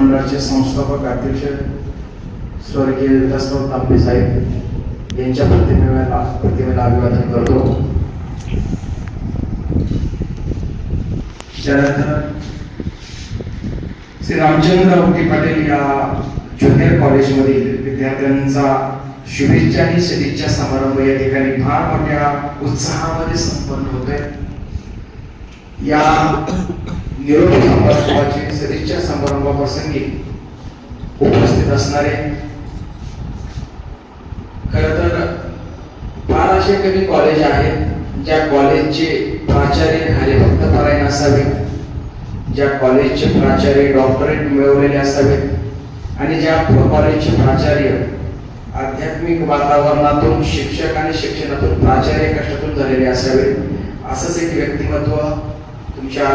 मंडळाचे संस्थापक अध्यक्ष स्वर्गीय विकासराव तांबे साहेब यांच्या प्रतिमेला अभिवादन करतो. त्यानंतर श्री रामचंद्र औके पाटील या ज्युनियर कॉलेजमधील विद्यार्थ्यांचा शुभेच्छा आणि सदिच्छा समारंभ या ठिकाणी फार मोठ्या उत्साहामध्ये संपन्न होतोय. या निरोप समारंभाची सदिच्छा समारंभाप्रसंगी उपस्थित असणारे खरं तर फार असे कमी कॉलेज आहेत ज्या कॉलेजचे प्राचार्य हरिभक्त परायण असावे, ज्या कॉलेजचे प्राचार्य डॉक्टरेट मिळवलेले असावेत आणि ज्या कॉलेजचे प्राचार्य आध्यात्मिक वातावरणातून शिक्षक आणि शिक्षणातून प्राचार्य कष्टातून झालेले असावेत. असंच एक व्यक्तिमत्व तुमच्या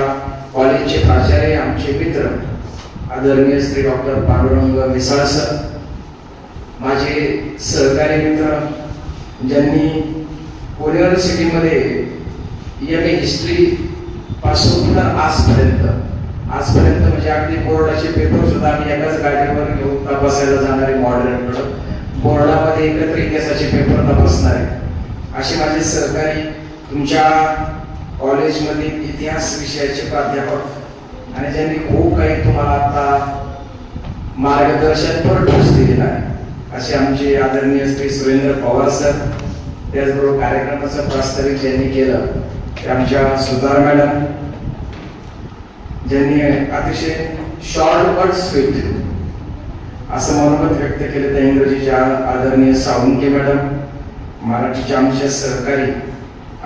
कॉलेजचे प्राचार्य आमचे मित्र आदरणीय श्री डॉक्टर पांडुरंग मिसाळ सर, माझे सहकारी मित्र ज्यांनी पुणे युनिव्हर्सिटीमध्ये एम.ए. हिस्ट्री पासून आजपर्यंत म्हणजे अगदी बोर्डाचे पेपर सुद्धा आम्ही एकाच गाडीवर घेऊन तपासायला जाणारे मॉडरेटर, बोर्डामध्ये एकत्र इतिहासाचे पेपर तपासणारे असे माझे सहकारी तुमच्या कॉलेजमधील इतिहास विषयाचे प्राध्यापक आणि ज्यांनी खूप काही तुम्हाला आता मार्गदर्शन परत दिलेलं आहे असे आमचे आदरणीय श्री सुरेंद्र पवार सर, त्याचबरोबर कार्यक्रमाचं प्रास्ताविक ज्यांनी केलं ते आमच्या सुधार मॅडम, ज्यांनी अतिशय शॉर्ट बट स्वीट असं मनोगत व्यक्त केलं त्या इंग्रजीच्या आदरणीय सावंके मॅडम, मराठीच्या आमच्या सहकारी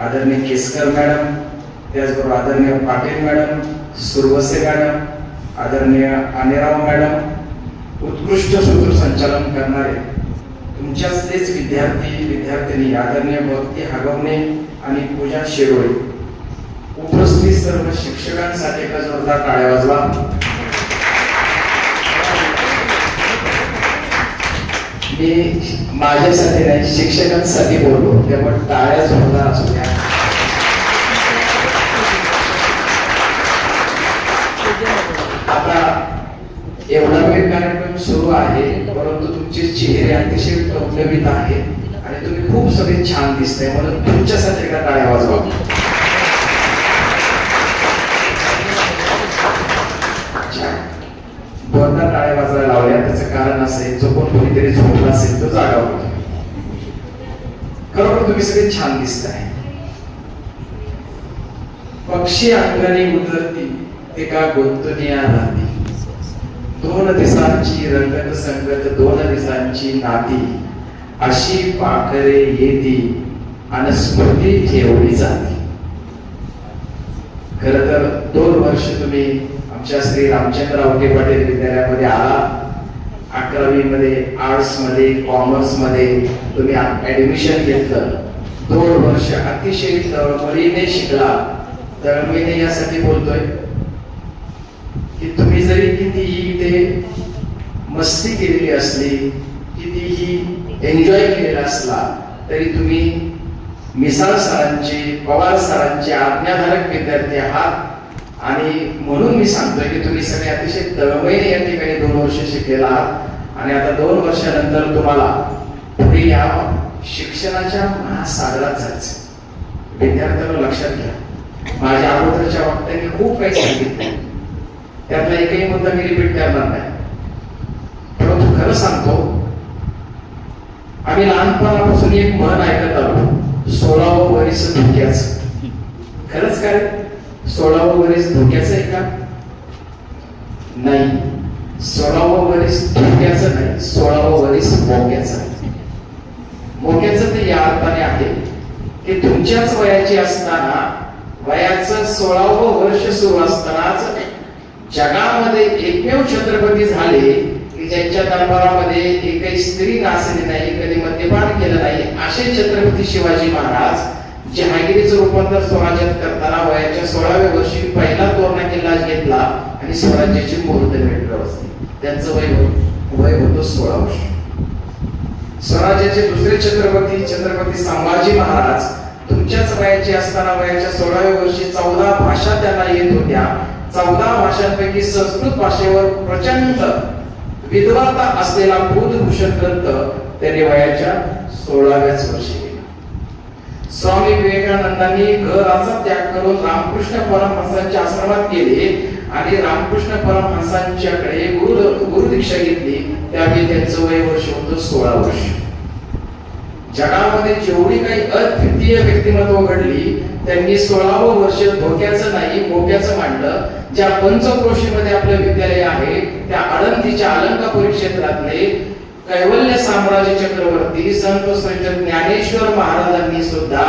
आदरणीय केसकर मॅडम, त्याचबरोबर आदरणीय पाटील मॅडम, सुरवसे मॅडम, आदरणीय आनेराव मॅडम, उत्कृष्ट सूत्रसंचालन करणारे तुमच्याच तेच विद्यार्थिनी आदरणीय भक्ती हागवणे आणि पूजा शिरोळे, उपस्थित सर्व शिक्षकांसाठी एक जोरदार टाळ्या वाजवा. मी माझ्यासाठी नाही शिक्षकांसाठी बोललो, त्यामुळे टाळ्या जोरदार असू द्या. आता एवढा वेळ कार्यक्रम सुरू आहे परंतु तुमचे चेहरे अतिशय टवटवीत आहेत आणि तुम्ही खूप सगळे छान दिसताय, म्हणून तुमच्यासाठी एकदा टाळ्या वाजवा. दोनदा टाळ्या वाजवायला लावल्या त्याचं कारण असेल जो कोण कोणीतरी झोपला असेल तो जागा होता. खरोखर तुम्ही सगळे छान दिसताय. पक्षी अंगणी उतरती ते का गुंतुनिया राहती, दोन दिसांची रंगत संगत दोन दिसांची नाती, अशी पाखरे येती आणि स्मृती ठेवली जाते. खर तर 2 वर्ष तुम्ही आमच्या श्री रामचंद्र औके पाटील विद्यालयामध्ये आला. 11वी मध्ये आर्ट्स मध्ये कॉमर्स मध्ये तुम्ही ऍडमिशन घेतलं. 2 वर्ष अतिशय तळमळीने शिकला. तळमळीने यासाठी बोलतोय की तुम्ही जरी कितीही इथे मस्ती केलेली असली, कितीही एन्जॉय केलेला असला तरी तुम्ही मिसाळ सरांचे, पवार सरांचे आज्ञाधारक विद्यार्थी आहात. आणि म्हणून मी सांगतोय की तुम्ही सगळे अतिशय तळमळीने या ठिकाणी 2 वर्ष शिकलेला आहात आणि आता 2 वर्षानंतर तुम्हाला पुढे या शिक्षणाच्या महासागरात जायचं. विद्यार्थ्यांना लक्षात घ्या, माझ्या अगोदरच्या वक्त्यांनी खूप काही सांगितलं, त्यातला एकही मुद्दा मी रिपीट करणार नाही. परंतु खरं सांगतो, आम्ही लहानपणापासून एक म्हण ऐकत आलो, 16वं वरीस धोक्याचं. खरंच काय 16वं वरीस धोक्याचं आहे का? नाही, 16वं वरीस धोक्याचं नाही, 16वं वरीस मोक्याचं आहे. मोक्याचं ते या अर्थाने आहे की तुमच्याच वयाची असताना, वयाचं 16वं वर्ष सुरू असतानाच जगामध्ये एकमेव छत्रपती झाले की ज्यांच्या दरबारामध्ये एकही स्त्री नाचली नाही, कधी मद्यपान केलं नाही, असे छत्रपती शिवाजी महाराज जहांगीरचं रूपांतर स्वराज्यात करताना वयाच्या 16व्या वर्षी पहिला तोरणा किल्ला घेतला आणि स्वराज्याची मुहूर्त भेटले असते. त्यांचं वय होतं 16 वर्ष. स्वराज्याचे दुसरे छत्रपती संभाजी महाराज तुमच्याच वयाचे असताना वयाच्या 16व्या वर्षी 14 भाषा त्यांना येत होत्या. 14 भाषांपैकी संस्कृत भाषेवर प्रचंड विद्वत्ता असलेला बुद्धभूषण ग्रंथ त्याने वयाच्या 16व्याच वर्षी लिहिला. स्वामी विवेकानंदांनी घराचा त्याग करून रामकृष्ण परमहंसांच्या आश्रमात गेले आणि रामकृष्ण परमहंसांच्याकडे गुरु दीक्षा घेतली. त्यावेळी त्यांचं वय वर्ष होतं 16 वर्ष. जगामध्ये जेवढी काही अद्वितीय व्यक्तिमत्व घडली त्यांनी 16वं वर्ष धोक्याचं नाही मोक्याचं मांडलं. ज्या पंचक्रोशीमध्ये आपलं विद्यालय आहे त्या आळंदीच्या अलंकापुरी क्षेत्रातले कैवल्य साम्राज्य चक्रवर्ती संत श्रेष्ठ ज्ञानेश्वर महाराजांनी सुद्धा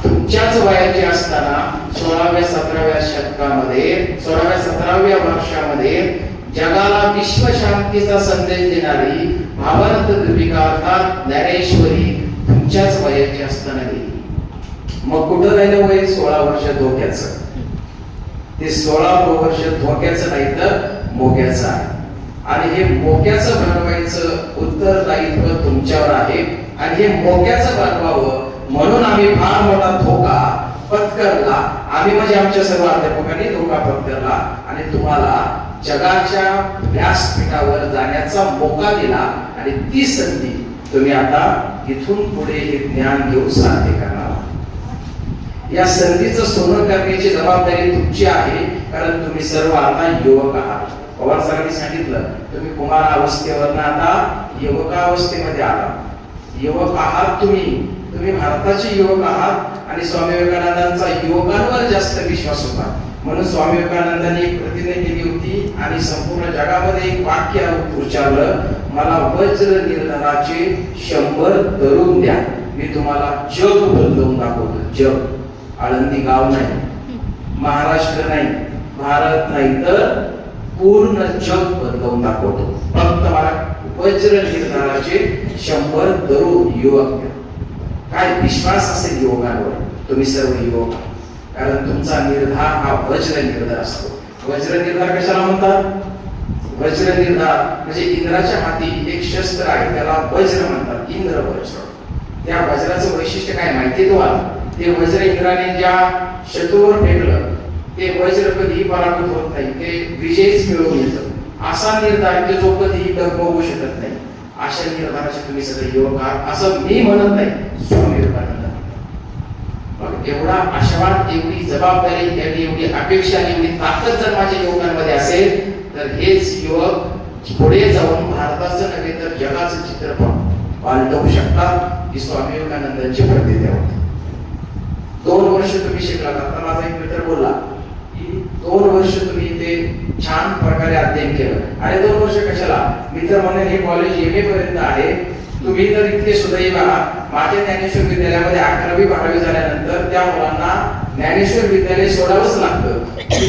तुमच्याच वयाचे असताना 16व्या-17व्या शतकामध्ये 16व्या-17व्या वर्षामध्ये जगाला विश्व शांतीचा संदेश देणारी भावार्थ दीपिका अर्थात ज्ञानेश्वरी तुमच्याच वयाची असताना गेली. मग कुठं राहिलं वय 16 वर्ष धोक्याचं. ते 16 वर्ष धोक्याचं नाही तर मोक्याचं आहे आणि हे मोक्याचं बनवायचं उत्तरदायित्व तुमच्यावर आहे आणि हे मोक्याचं बनवावं म्हणून आम्ही फार मोठा धोका पत्करला. आम्ही म्हणजे आमच्या सर्व अध्यापकांनी धोका पत्करला आणि तुम्हाला जगाच्या व्यासपीठावर जाण्याचा मोका दिला आणि ती संधी तुम्ही आता इथून पुढे हे ज्ञान घेऊन साध्य करणार. या संधीचं सोनं करण्याची जबाबदारी तुमची आहे कारण तुम्ही सर्व आता युवक आहात. पवार सरांनी सांगितलं तुम्ही कुमार अवस्थेवरनं आता युवकावस्थेमध्ये आला. युवक आहात तुम्ही भारताचे युवक आहात आणि स्वामी विवेकानंदांचा युवकांवर जास्त विश्वास होता म्हणून स्वामी विवेकानंदांनी एक प्रतिज्ञा केली होती आणि संपूर्ण जगामध्ये एक वाक्य उच्चारलं, मला वज्र निर्धाराचे 100 तरुण द्या, मी तुम्हाला जग बदलवून दाखवतो. जग आळंदी गाव नाही, महाराष्ट्र नाही, भारत नाही तर पूर्ण जग बदलवून दाखवतो. फक्त मला वज्र निर्धाराचे 100 तरुण युवक द्या. काय विश्वास असेल युवकांवर. तुम्ही सर्व युवक कारण तुमचा निर्धार हा वज्र निर्धार असतो. वज्र निर्धार कशाला म्हणतात? वज्र निर्धार म्हणजे इंद्राच्या हाती एक शस्त्र आहे त्याला वज्र म्हणतात. इंद्र वज्र. त्या वज्राचं वैशिष्ट्य काय माहिती तुम्हाला? ते वज्र इंद्राने ज्या शत्रूवर फेकलं ते वज्र कधीही पराभूत होत नाही, ते विजयच मिळवून येतं. असा निर्धार की जो कधीही डगमगू शकत नाही. अशा निर्धाराचे तुम्ही सगळे युवक आहात असं मी म्हणत नाही, स्वामी विवेकानंद. एवढा आशावाद, एवढी जबाबदारी, एवढी अपेक्षा, एवढी ताकद जर माझ्या युवकांमध्ये असेल तर हेच युवक पुढे जाऊन भारताचं नव्हे तर जगाचं चित्र पालटवू शकतात. ही स्वामी विवेकानंदांची प्रतिज्ञा होती. 2 वर्ष तुम्ही शिकलात. आता माझा एक मित्र बोलला की 2 वर्ष तुम्ही ते छान प्रकारे अध्ययन केलं. आणि 2 वर्ष कशाला? मी तर म्हणेन हे कॉलेज MA पर्यंत आहे. तुम्ही जर इतके सुदैव आहात. माझ्या ज्ञानेश्वर विद्यालयामध्ये 11वी 12वी झाल्यानंतर त्या मुलांना ज्ञानेश्वर विद्यालय सोडावंच लागतं.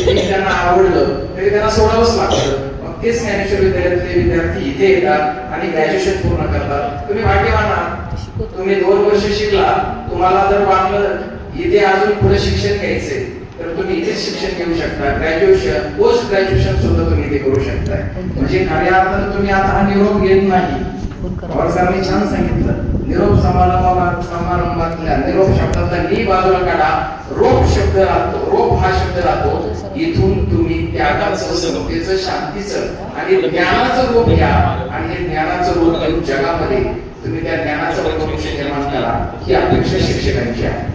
त्यांना आवडलं तरी त्यांना सोडावंच लागतं. मग तेच ज्ञानेश्वर विद्यालयातले विद्यार्थी इथे येतात आणि ग्रॅज्युएशन पूर्ण करतात. तुम्ही भाग्यवान आहात. तुम्ही 2 वर्ष शिकला. तुम्हाला जर वाटलं इथे अजून पुढे शिक्षण घ्यायचंय तर तुम्ही इथे शिक्षण घेऊ शकता. ग्रॅज्युएशन, पोस्ट ग्रॅज्युएशन सुद्धा तुम्ही इथे करू शकता. म्हणजे खऱ्या अर्थानं तुम्ही आता हा निरोप घेत नाही. पवारसाहेबांनी छान सांगितलं, निरोप समारंभातल्या निरोप शब्दातला नी बाजूला काढा, रोप शब्द राहतो. रोप हा शब्द राहतो. इथून तुम्ही त्यागाचं, समतेचं, शांतीचं आणि ज्ञानाचं रूप घ्या आणि हे ज्ञानाचं रूप घेऊन जगामध्ये तुम्ही त्या ज्ञानाचं वैभव निर्माण करा. ही अपेक्षा शिक्षकांची आहे.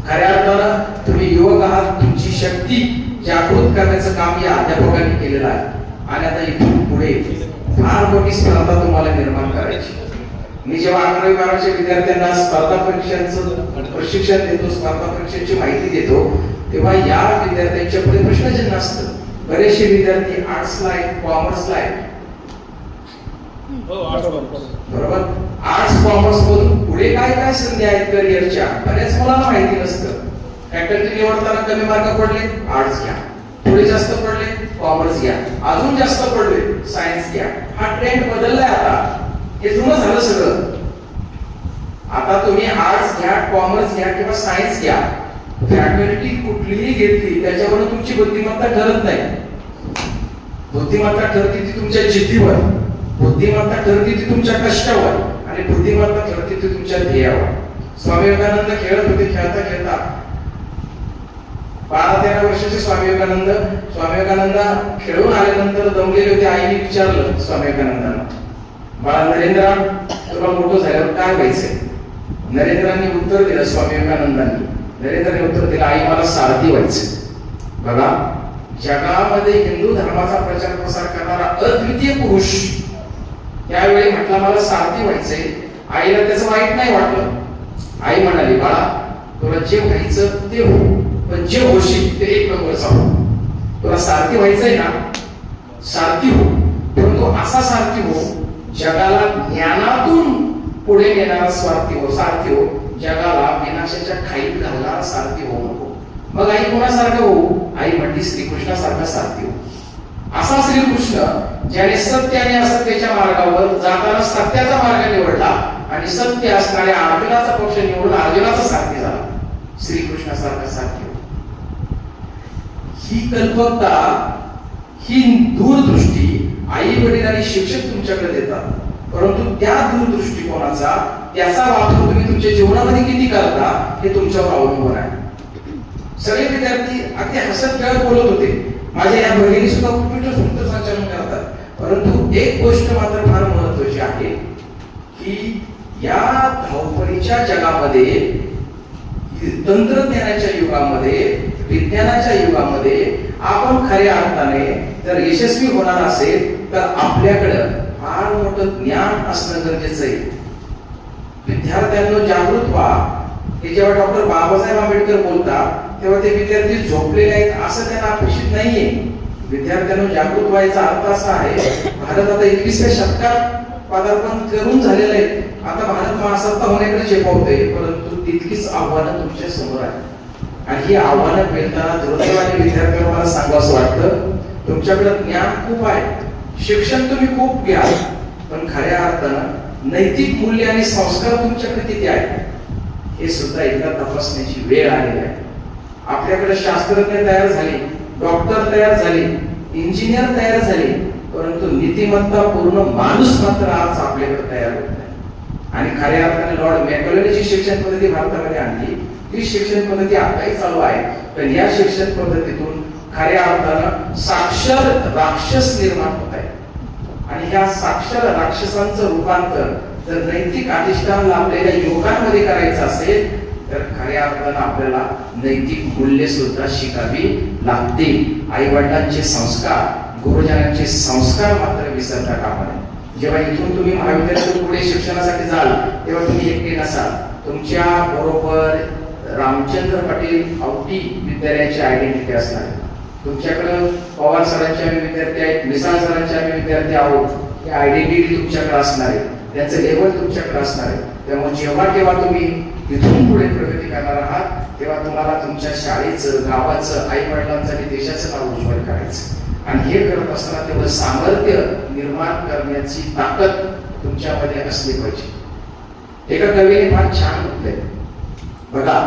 खऱ्या अर्थानं तुम्ही युवक आहात. तुमची शक्ती जागृत करण्याचं काम या अध्यापकांनी केलेलं आहे आणि आता इथून पुढे फार मोठी स्पर्धा तुम्हाला निर्माण करायची. मी जेव्हा 11वी 12वीच्या विद्यार्थ्यांना स्पर्धा परीक्षांचं प्रशिक्षण देतो, स्पर्धा परीक्षेची माहिती देतो, तेव्हा या विद्यार्थ्यांच्या पुढे प्रश्नचिन्ह असतं. बरेचसे विद्यार्थी आर्ट्सला आहेत, कॉमर्सला आहेत. बरोबर. आर्ट्स कॉमर्स मधून पुढे काय काय संधी आहेत करिअरच्या बऱ्याच मुलांना माहिती नसतं. फॅकल्टी निवडताना कमी मार्क पडले, आर्ट्स घ्या. थोडे जास्त पडले, कॉमर्स घ्या. अजून जास्त पडले, सायन्स घ्या. हा ट्रेंड बदललाय आता. हे जुनं झालं सगळं. आता तुम्ही आर्ट्स घ्या, कॉमर्स घ्या किंवा सायन्स घ्या. फॅकल्टी कुठलीही घेतली त्याच्यावर तुमची बुद्धिमत्ता ठरत नाही. बुद्धिमत्ता ठरते ती तुमच्या जिद्दीवर, बुद्धिमत्ता ठरते ती तुमच्या कष्टावर आणि बुद्धिमत्ता ठरते ती तुमच्या ध्येयावर. स्वामी विवेकानंद खेळत होते. खेळता खेळता 12-13 वर्षाचे स्वामी विवेकानंद खेळून आल्यानंतर दमलेले होते. आईने विचारलं स्वामी विवेकानंदांना, बाळा नरेंद्र, तुला मोठं झाल्यावर काय व्हायचंय? नरेंद्रांनी उत्तर दिलं, स्वामी विवेकानंदांनी नरेंद्रांनी उत्तर दिलं, आई मला सारथी व्हायचंय. बघा, जगामध्ये हिंदू धर्माचा प्रचार प्रसार करणारा अद्वितीय पुरुष त्यावेळी म्हटला मला सारथी व्हायचंय. आईला त्याचं वाईट नाही वाटलं. आई म्हणाली, बाळा तुला जे व्हायचं ते हो, पण जे होशील ते एक नंबरचा हो. तुला सारथी व्हायचंय ना, सारथी हो, परंतु असा सारथी हो जगाला ज्ञानातून पुढे नेणारा सारथी हो, जगाला विनाशाच्या खाईत घालणारा सारथी हो नको. मग आई कोणासारखं हो? आई म्हणली श्रीकृष्णासारखा सारथी हो. असा श्रीकृष्ण ज्याने सत्य आणि असत्याच्या मार्गावर जाताना सत्याचा मार्ग निवडला आणि सत्य असणाऱ्या अर्जुनाचा पक्ष निवडून अर्जुनाचा सारथी झाला. श्रीकृष्णासारखा सारथी हो. ही कल्पकता, ही दूरदृष्टी आई वडील आणि शिक्षक तुमच्याकडे देतात, परंतु त्या दूरदृष्टिकोनाचा त्याचा वापर तुम्ही तुमच्या जीवनामध्ये किती करता हे तुमच्यावर अवलंबून आहे. सगळे विद्यार्थी अगदी हसत खेळत बोलत होते. माझ्या या भगिनी सुद्धा उत्कृष्ट सूत्रसंचालन करतात, परंतु एक गोष्ट मात्र फार महत्वाची आहे की या धावपळीच्या जगामध्ये, तंत्रज्ञानाच्या युगामध्ये, विज्ञानाच्या युगामध्ये आपण खऱ्या अर्थाने जर यशस्वी होणार असेल तर आपल्याकडं फार मोठं ज्ञान असणं गरजेचं आहे. विद्यार्थ्यांना जागृत व्हा. हे जेव्हा डॉक्टर बाबासाहेब आंबेडकर बोलतात तेव्हा ते विद्यार्थी झोपलेले आहेत असं त्यांना अपेक्षित नाहीये. विद्यार्थ्यांना जागृत व्हायचा अर्थ असा आहे, भारत आता 21व्या शतकात पदार्पण करून झालेलं आहे. आता भारत महासत्ता होण्याकडे झेपावतोय, परंतु तितकीच आव्हानं तुमच्या समोर आहेत आणि ही आव्हानं पेलताना दुर्दैवाने विद्यार्थ्यांना मला सांगावंसं वाटतं, तुमच्याकडे ज्ञान खूप आहे, शिक्षण तुम्ही खूप घ्या, पण खऱ्या अर्थानं नैतिक मूल्य आणि संस्कार तुमच्याकडे किती आहेत हे सुद्धा एकदा तपासण्याची वेळ आलेली आहे. आपल्याकडे शास्त्रज्ञ तयार झाले, डॉक्टर तयार झाले, इंजिनियर तयार झाले, परंतु नीतिमत्ता पूर्ण माणूस मात्र आज आपल्याकडे तयार होत नाही. आणि खऱ्या अर्थाने लॉर्ड मॅकॉलेची शिक्षण पद्धती भारतामध्ये आणली. ही शिक्षण पद्धती आताही चालू आहे, पण या शिक्षण पद्धतीतून खऱ्या अर्थानं साक्षर राक्षस निर्माण होत आहे. आणि या साक्षर राक्षसांचं रूपांतर जर नैतिक अधिष्ठान लाभलेल्या युवकांमध्ये करायचं असेल तर खऱ्या अर्थानं आपल्याला नैतिक मूल्य सुद्धा शिकावी लागतील. आई वडिलांचे संस्कार, गुरुजनांचे संस्कार मात्र विसरता कामा नये. जेव्हा इथून तुम्ही महाविद्यालयातून पुढे शिक्षणासाठी जाल तेव्हा तुम्ही एकटे नसाल. तुमच्या बरोबर रामचंद्र पाटील औटी विद्यालयाची आयडेंटिटी असणार आहे. तुमच्याकडे पवार सरांचे आम्ही विद्यार्थी आहेत, मिसाळ सरांचे आम्ही विद्यार्थी आहोत. ही आयडेंटिटी तुमच्याकडे असणार आहे, त्याचं लेवल तुमच्याकडे असणार आहे. त्यामुळे जेव्हा केव्हा तुम्ही इथून पुढे प्रगती करणार आहात तेव्हा तुम्हाला तुमच्या शाळेचं, गावाचं, आई वडिलांचं आणि देशाचं नाव उज्ज्वल करायचं. आणि हे करत असताना तेवढं सामर्थ्य निर्माण करण्याची ताकद तुमच्यामध्ये असली पाहिजे. एका कवीने फार छान म्हटलंय बघा,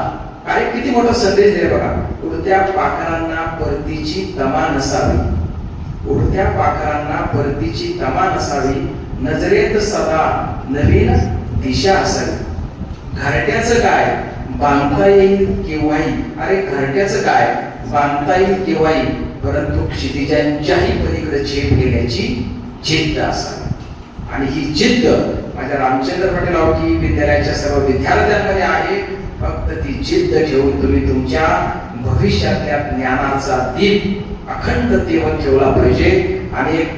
काय किती मोठा संदेश दिला बघा. उडत्या पाखरांना परतीची तमा नसावी, उडत्या पाखरांना परतीची तमा नसावी, नजरेत सदा नवीन दिशा असावी. घरट्याचं काय बांधता येईल केव्हाही, अरे घरट्याचं काय बांधता येईल केव्हाही, परंतु क्षितिजांच्याही पलीकडे झेप घेण्याची जिद्द असावी. आणि ही जिद्द माझ्या रामचंद्र पाटील औटी विद्यालयाच्या सर्व विद्यार्थ्यांमध्ये आहे. फक्त ती जिद्द ठेवून तुम्ही तुमच्या भविष्यातल्या ज्ञानाचा दीप अखंड तेवत ठेवला पाहिजे. आणि एक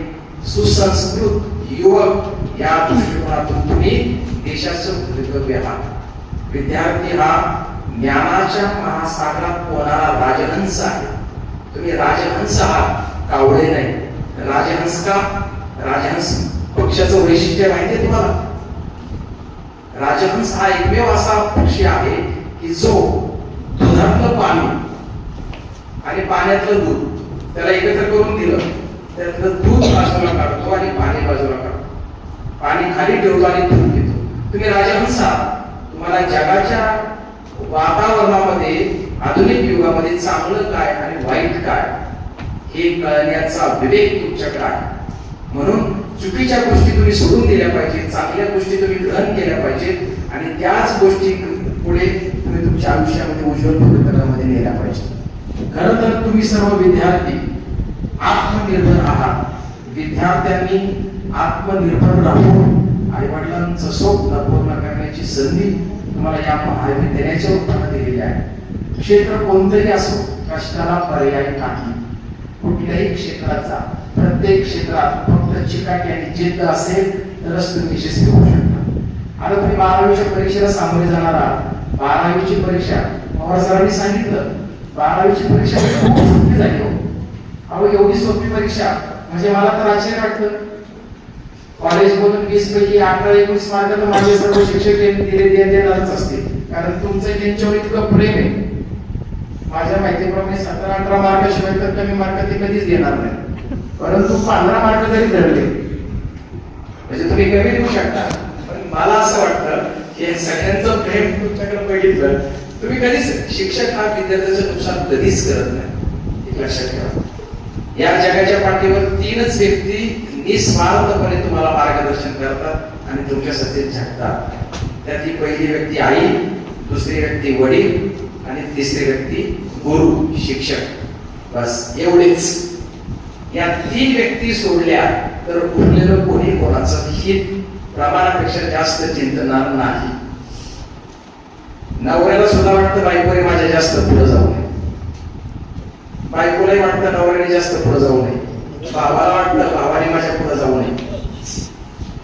सुसंस्कृत युवक या दृष्टिकोनातून तुम्ही देशाचं भवितव्य आहात. विद्यार्थी हा ज्ञानाच्या महासागरात पोहणारा राजहंस आहे. तुम्ही राजहंस आहात, कावळे नाही. राजहंस का? राजहंस पक्षाचं वैशिष्ट्य माहितीये तुम्हाला? राजहंस हा एकमेव असा पक्षी आहे की जो दुधातलं पाणी आणि पाण्यातलं दूध त्याला एकत्र करून दिलं, त्यातलं दूध बाजूला काढतो आणि पाणी बाजूला काढतो, पाणी खाली ठेवतो आणि दूध घेतो. तुम्ही राजहंस आहात. तुम्हाला जगाच्या वातावरणामध्ये आधुनिक युगामध्ये चांगलं काय आणि वाईट काय हे कळण्याचा विवेक तुमच्याकडे आहे. म्हणून चुकीच्या गोष्टी तुम्ही सोडून दिल्या पाहिजेत, चांगल्या गोष्टी तुम्ही ग्रहण केल्या पाहिजेत आणि त्याच गोष्टी पुढे तुम्ही तुमच्या आयुष्यामध्ये उज्ज्वल भवितव्यामध्ये नेल्या पाहिजे. खरं तर तुम्ही सर्व विद्यार्थी आत्मनिर्भर आहात. विद्यार्थ्यांनी आत्मनिर्भर राहून आई वडिलांचं स्वप्न पूर्ण करण्याची संधी तुम्हाला या महाविद्यालयाच्या रूपाने दिलेली आहे. क्षेत्र कोणतंही असो, कष्टाला पर्याय नाही. कुठल्याही क्षेत्राचा प्रत्येक क्षेत्रात फक्त चिकाटी आणि जिद्द असेल तरच तुम्ही यशस्वी होऊ शकता. आता तुम्ही 12वीच्या परीक्षेला सामोरे जाणार आहात. 12वीची परीक्षा पवार सरांनी सांगितलं 12वीची परीक्षा खूप सोपी झाली हो. अहो एवढी सोपी परीक्षा म्हणजे मला तर आश्चर्य वाटतं. कॉलेजमधून 20 पैकी 18-19 मार्क तर माझे सर्व शिक्षक देणारच असतील, कारण तुमचं त्यांच्यावर इतकं प्रेम आहे. माझ्या माहितीप्रमाणे 17-18 मार्क शिवाय तर कमी मार्क ते कधीच देणार नाही, परंतु 15 मार्क जरी धरले म्हणजे तुम्ही कमी देऊ शकता. पण मला असं वाटतं की सगळ्यांचं प्रेम तुमच्याकडे बघितलं, तुम्ही कधीच शिक्षक हा विद्यार्थ्याचं नुकसान कधीच करत नाही, लक्षात ठेवा. या जगाच्या पाठीवर 3च व्यक्ती निस्वार्थपणे तुम्हाला मार्गदर्शन करतात आणि तुमच्यासाठी झटतात. त्यातली पहिली व्यक्ती आई, दुसरी व्यक्ती वडील आणि तिसरी व्यक्ती गुरु शिक्षक. बस एवढेच. या 3 व्यक्ती सोडल्या तर उरलेलं कोणी कोणाचं हित प्रमाणापेक्षा जास्त चिंतणार नाही. नवऱ्याला सुद्धा वाटतं बायकोने माझ्या जास्त पुढे जाऊ नये, बायकोलाही वाटतं नवऱ्याने जास्त पुढे जाऊ नये, भावाला वाटतं भावाने माझ्या पुढे जाऊ नये.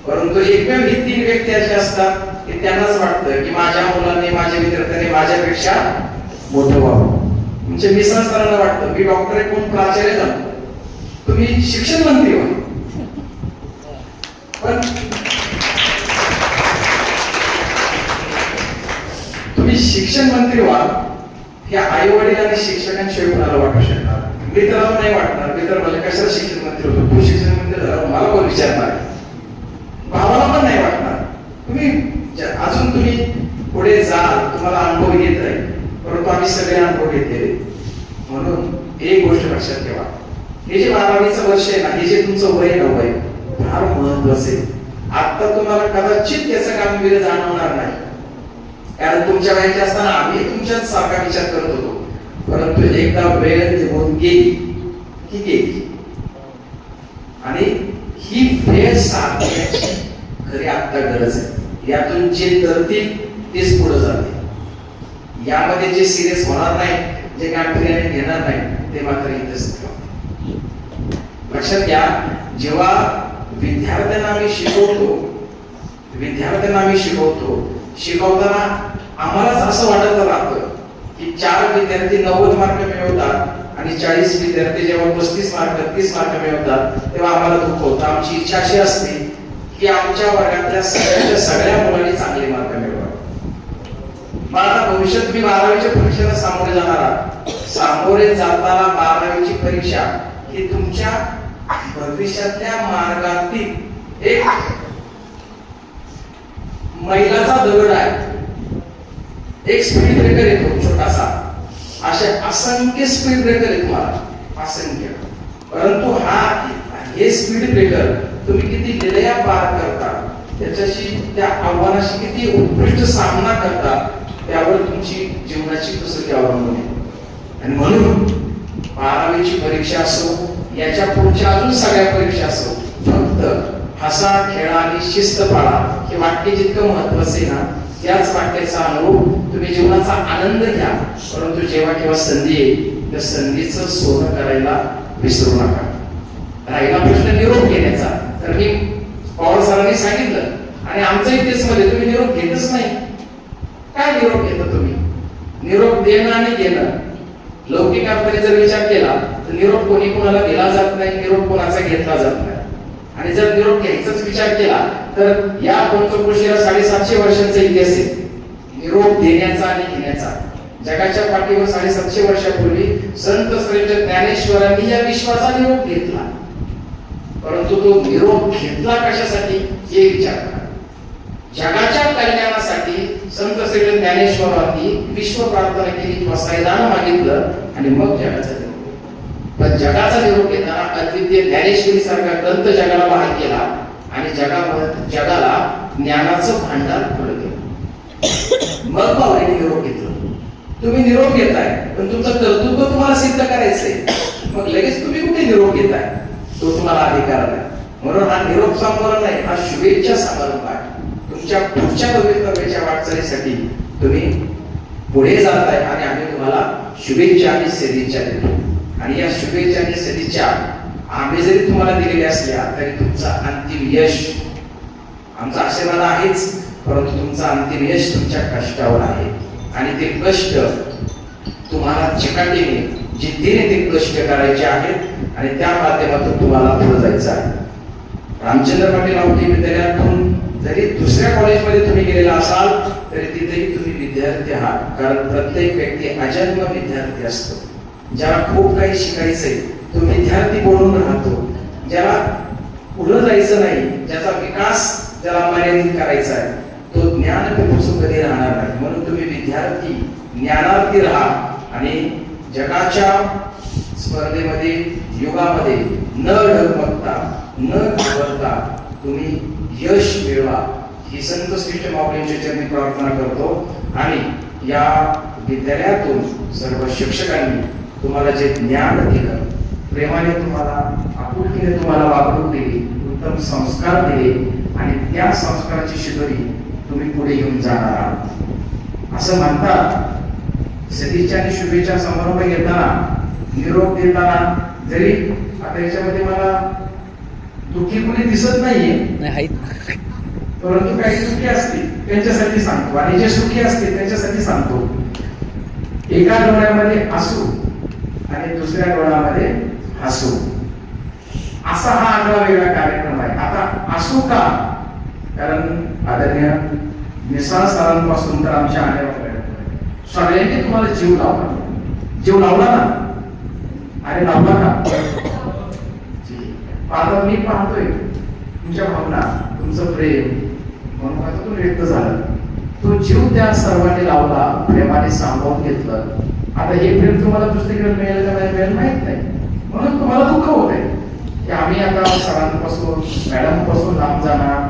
परंतु एकमेव ही 3 व्यक्ती अशी असतात की त्यांनाच वाटतं की माझ्या मुलांनी माझ्या विद्यार्थ्यांनी माझ्यापेक्षा मोठं व्हावं. म्हणजे मिसळसरांना वाटतं मी डॉक्टर आहे, कोण प्राचार्य झालो, तुम्ही शिक्षण मंत्री व्हा. पण तुम्ही शिक्षण मंत्री व्हा हे आई वडील आणि शिक्षकांशिवाय कोणाला वाटू शकणार. मित्राला नाही वाटणार. मित्र म्हणजे कशाला शिक्षण मंत्री होतो, तू शिक्षण मंत्री झाला मला कोण विचारणार. भावाला पण नाही वाटणार. तुम्ही अजून तुम्ही पुढे जाल, तुम्हाला अनुभव येत राहील, परंतु आम्ही सगळे अनुभव घेतलेले. म्हणून एक गोष्ट लक्षात ठेवा, हे जे 12वीचं वर्ष आहे ना, हे जे तुमचं वय नव आहे फार महत्वाचं आहे. आता तुम्हाला कदाचित त्याचं गांभीर्य जाणवणार नाही, कारण तुमच्या वयाचे असताना आम्ही तुमच्याच सारखा विचार करत होतो. परंतु एकदा वेळ निघून गेली की गेली, आणि ही वेळ साधण्याची खरी आता गरज आहे. यातून जे तरतील तेच पुढे जाते. यामध्ये जे सिरियस होणार नाही, जे गांभीर्याने घेणार नाही, ते मात्र इथेच लक्षात घ्या. जेव्हा विद्यार्थ्यांना आम्ही शिकवतो, शिकवताना आम्हालाच असं वाटत राहतं की 4 विद्यार्थी 90 मार्क मिळवतात आणि 40 विद्यार्थी जेव्हा 35 मार्क 30 मार्क मिळवतात तेव्हा आम्हाला दुःख होतं. आमची इच्छा अशी असते की आमच्या वर्गातल्या सगळ्या मुलांनी चांगले मार्क मिळवावे. मग आता भविष्यात तुम्ही 12वीच्या परीक्षेला सामोरे जाणार आहात. सामोरे जाताना 12वीची परीक्षा ही तुमच्या भविष्यातल्या मार्गातील एक मैलाचा दगड आहे. एक स्पीड ब्रेकर येतो छोटासा, असे असंख्य स्पीड ब्रेकर आहेत तुम्हाला, असंख्य. परंतु हे स्पीड ब्रेकर तुम्ही किती लिलया पार करता, त्याच्याशी त्या आव्हानाशी किती उत्कृष्ट सामना करता, त्यावर तुमची जीवनाची कसरती अवलंबून आहे. आणि म्हणून 12वीची परीक्षा असो, याच्या पुढच्या अजून सगळ्या परीक्षा असो, फक्त हसा खेळा आणि शिस्त पाळा हे वाक्य जितकं महत्वाचं आहे ना, त्याच वाक्याचा अनुरूप तुम्ही जीवनाचा आनंद घ्या. परंतु जेव्हा केव्हा संधी येईल त्या संधीचं सोनं करायला विसरू नका. राहिला प्रश्न निरोप घेण्याचा, तर मी पवार सरांनी सांगितलं आणि आमच्याही केसमध्ये तुम्ही निरोप घेतच नाही. काय निरोप घेता तुम्ही? निरोप देणं आणि घेणं. लौकिक अर्थाने जर विचार केला तर निरोप कोणी कोणाला दिला जात नाही, निरोप कोणाचा घेतला जात नाही. आणि जर निरोप घ्यायचाच विचार केला तर या पंचक्रोशीला 750 वर्षांचा इतिहास आहे निरोप देण्याचा आणि घेण्याचा. जगाच्या पाठीवर 750 वर्षापूर्वी संत श्रेष्ठ ज्ञानेश्वरांनी या विश्वाचा निरोप घेतला. परंतु तो निरोप घेतला कशासाठी हे विचार करा. जगाच्या कल्याणासाठी संत श्रेष्ठ ज्ञानेश्वरांनी विश्व प्रार्थना केली, वसायदान मागितलं आणि मग जगाचा निरोप. पण जगाचा निरोप घेताना अद्वितीय ज्ञानेश्वरी सारखा ग्रंथ जगाला बहाल केला आणि जगाला ज्ञानाचं भांडार खुलं केलं. मग बावरीने निरोप घेतलं. तुम्ही निरोप घेताय, पण तुमचं कर्तृत्व तुम्हाला सिद्ध करायचंय, मग लगेच तुम्ही कुठे निरोप घेताय? तो तुम्हाला अधिकार नाही. म्हणून हा निरोप समारंभ नाही, हा शुभेच्छा समारंभ आहे. तुमच्या पुढच्या भवितव्याच्या वाटचालीसाठी तुम्ही पुढे जाताय आणि आम्ही तुम्हाला शुभेच्छा आणि सदिच्छा देतो. आणि या शुभेच्छा आणि सदिच्छा आम्ही जरी तुम्हाला दिलेल्या असल्या तरी तुमचा अंतिम यश, आमचा आशीर्वाद आहेच, परंतु तुमचा अंतिम यश तुमच्या कष्टावर आहे. आणि ते कष्ट तुम्हाला चिकाटीने, जिद्दीने ते कष्ट करायचे आहेत आणि त्या माध्यमातून तुम्हाला पुढे जायचं आहे. रामचंद्र पाटील औटी विद्यालयातून जरी दुसऱ्या कॉलेजमध्ये तुम्ही गेलेला असाल तरी तिथेही तुम्ही विद्यार्थी आहात. कारण प्रत्येक व्यक्ती अजन्म विद्यार्थी असतो. ज्याला खूप काही शिकायचंय तो विद्यार्थी बनून राहतो. ज्याला पुढे जायचं नाही, ज्याचा विकास ज्याला मर्यादित करायचा आहे, तो ज्ञान पिपासू कधी राहणार नाही. म्हणून तुम्ही विद्यार्थी ज्ञानार्थी राहा आणि जगाच्या स्पर्धेमध्ये, युगामध्ये न डगमगता, न घाबरता तुम्ही यश मिळवा ही संत श्रेष्ठ माऊलींच्या चरणी प्रार्थना करतो. आणि या विद्यालयातून सर्व शिक्षकांनी तुम्हाला जे ज्ञान दिलं, प्रेमाने तुम्हाला, आपुलकीने तुम्हाला वागणूक दिली, उत्तम संस्कार दिले आणि त्या संस्काराची शिदोरी तुम्ही पुढे घेऊन जाणार आहात. असं म्हणतात सदिच्छा आणि शुभेच्छा समारंभ घेताना, निरोप देताना, जरी आता याच्यामध्ये मला दुःखी कुणी दिसत नाहीये, परंतु काही सुखी असतील त्यांच्यासाठी सांगतो आणि जे सुखी असतील त्यांच्यासाठी सांगतो. एका डोळ्यामध्ये हसू आणि दुसऱ्या डोळ्यामध्ये हसू, असा हा आगळा वेगळा कार्यक्रम आहे. आता असू का? कारण आदरणीय निसार सरांपासून तर आमच्या आल्यापर्यंत सगळ्यांनी तुम्हाला जीव लावला. जीव लावला ना? अरे लावला का? आता मी पाहतोय तुमच्या भावना, तुमचं प्रेम म्हणून तो व्यक्त झालं. तो जीव त्या सर्वांनी लावला, प्रेमाने सांभाळून घेतलं. आता हे प्रेम तुम्हाला दुसरीकडे मिळेल का नाही मिळेल माहित नाही. म्हणून तुम्हाला दुःख होत आहे की आम्ही आता सरांपासून, मॅडम पासून लांब जाणार.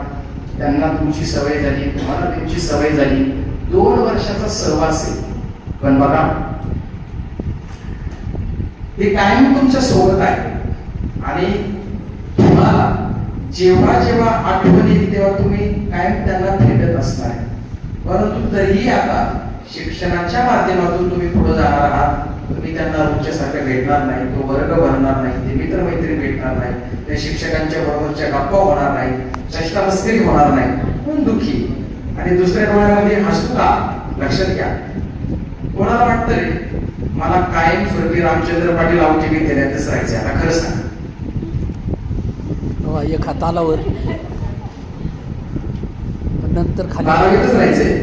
त्यांना तुमची सवय झाली, तुम्हाला त्यांची सवय झाली. 2 वर्षाचा सहवास आहे, पण बघा ते कायम तुमच्या सोबत आहे. आणि तुम्हाला जेव्हा जेव्हा आठवण येईल तेव्हा तुम्ही कायम त्यांना भेटत असणार. परंतु तरीही आता शिक्षणाच्या माध्यमातून तुम्ही पुढे जाणार आहात. तुम्ही त्यांना रोजच्यासारखं भेटणार नाही, तो वर्ग भरणार नाही, ते मित्रमैत्रिणी भेटणार नाही, त्या शिक्षकांच्या बरोबरच्या गप्पा होणार नाही, चष्टा मस्करी होणार नाही, पण दुःखी. आणि दुसऱ्या डोळ्यामध्ये हसू का? लक्षात घ्या, कोणाला वाटतं रे मला कायम स्वर्गीय रामचंद्र पाटील औटी विद्यालयातच राहायचे? आता खरं सांग. एक हातालावर नंतर खाली बारावीतच राहायचंय.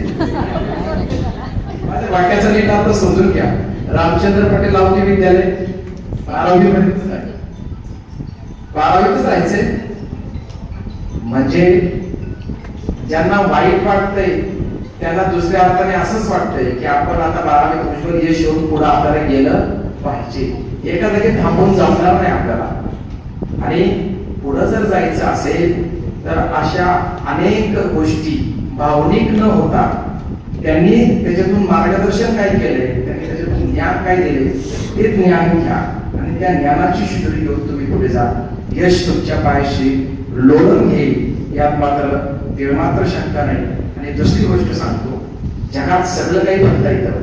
माझ्या वाक्याचा नीट अर्थ समजून घ्या. रामचंद्र पाटील औटी विद्यालय 12वी पर्यंतच आहे, 12वीतच राहायचंय. म्हणजे ज्यांना वाईट वाटतंय त्यांना दुसऱ्या अर्थाने असंच वाटतंय की आपण आता 12वीत उज्ज्वल यश येऊन पुढे आपल्याला गेलं पाहिजे. एका जागी थांबून जमणार नाही आपल्याला. आणि पुढे जर जायचं असेल तर अशा अनेक गोष्टी भावनिक न होता त्यांनी त्याच्यातून मार्गदर्शन काय केले, त्यांनी त्याच्यातून ज्ञान काय दिले ते ज्ञान घ्या आणि त्या ज्ञानाची शिदोरी घेऊन तुम्ही पुढे जा. यश तुमच्या पायाशी लोळून घेईल यात मात्र तिळमात्र शंका नाही. आणि दुसरी गोष्ट सांगतो, जगात सगळं काही बनता येतं.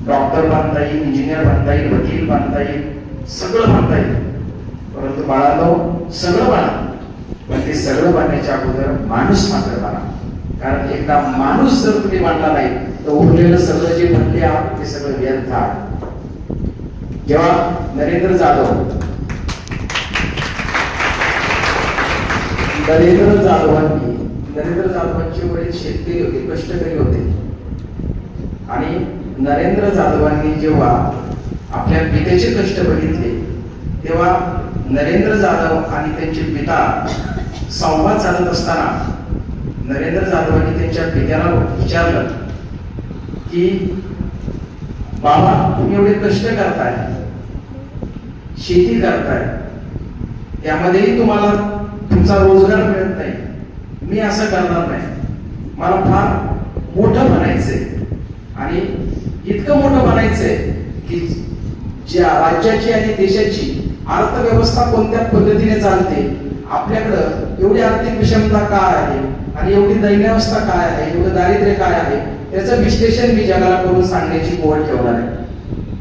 डॉक्टर बनता येईल, इंजिनियर बनता येईल, वकील बनता येईल, सगळं बनता येईल. परंतु बाळांनो सगळं बना, पण ते सगळं बनण्याच्या अगोदर माणूस मात्र बना. कारण एकदा माणूस जर तुम्ही बनला नाही तर उरलेलं सगळं जे बनले आहात ते सगळं व्यर्थ आहे. जेव्हा नरेंद्र जाधवांचे वडील शेतकरी होते, कष्टकरी होते. आणि नरेंद्र जाधवांनी जेव्हा आपल्या पित्याचे कष्ट बघितले तेव्हा नरेंद्र जाधव आणि त्यांचे पिता संवाद साधत असताना नरेंद्र जाधवांनी त्यांच्या पित्याला विचारलं की बाबा तुम्ही एवढे कष्ट करताय, शेती करताय, त्यामध्येही तुम्हाला तुमचा रोजगार मिळत नाही, मी असं करणार नाही, मला फार मोठं बनायचंय आणि इतकं मोठं बनायचंय की ज्या राज्याची आणि देशाची अर्थव्यवस्था कोणत्या पद्धतीने चालते, आपल्याकडं एवढी आर्थिक विषमता काय आहे आणि एवढी दैन्यावस्था काय आहे, एवढं दारिद्र्य काय आहे, त्याचं विश्लेषण मी जगाला करून सांगण्याची ओढ ठेवणार आहे.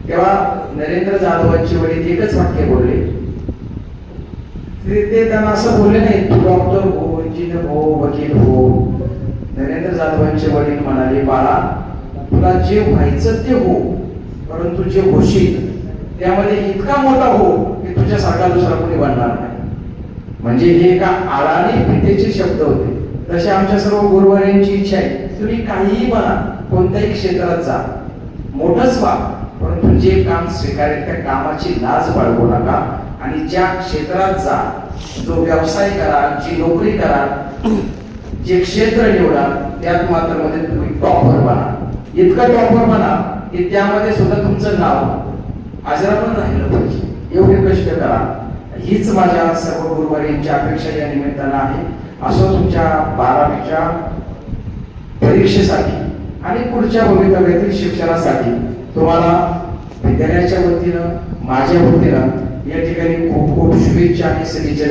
तेव्हा नरेंद्र जाधवांची वडील एकच वाक्य बोलले, ते त्यांना असं बोलले नाही तू डॉक्टर हो, इंजिनियर हो, वकील हो. नरेंद्र जाधवांचे वडील म्हणाले, बाळा तुला जे व्हायचं ते हो, परंतु जे होशील त्यामध्ये इतका मोठा हो की तुझ्यासारखा दुसरा कोणी बनणार नाही. म्हणजे हे एका आळाने पितेचे शब्द होते. तसे आमच्या सर्व गुरुवारांची इच्छा आहे, तुम्ही काहीही बना, कोणत्याही क्षेत्रात जा, मोठंच व्हा, परंतु जे काम स्वीकारेल त्या कामाची लाज बाळगू नका. आणि ज्या क्षेत्रात जा, जो व्यवसाय करा, जी नोकरी करा, जे क्षेत्र निवडा, त्यात मात्र मध्ये तुम्ही टॉपर बना. इतकं टॉपर बना की त्यामध्ये सुद्धा तुमचं नाव आजरा पण राहिलं पाहिजे. एवढे कष्ट करा. हीच माझ्या सर्व गुरुवारींची अपेक्षा या निमित्तानं आहे. असो तुमच्या 12वीच्या परीक्षेसाठी आणि पुढच्या भवितव्यातील शिक्षणासाठी तुम्हाला विद्यालयाच्या वतीनं, माझ्या वतीनं या ठिकाणी खूप खूप शुभेच्छा आणि सदिच्छा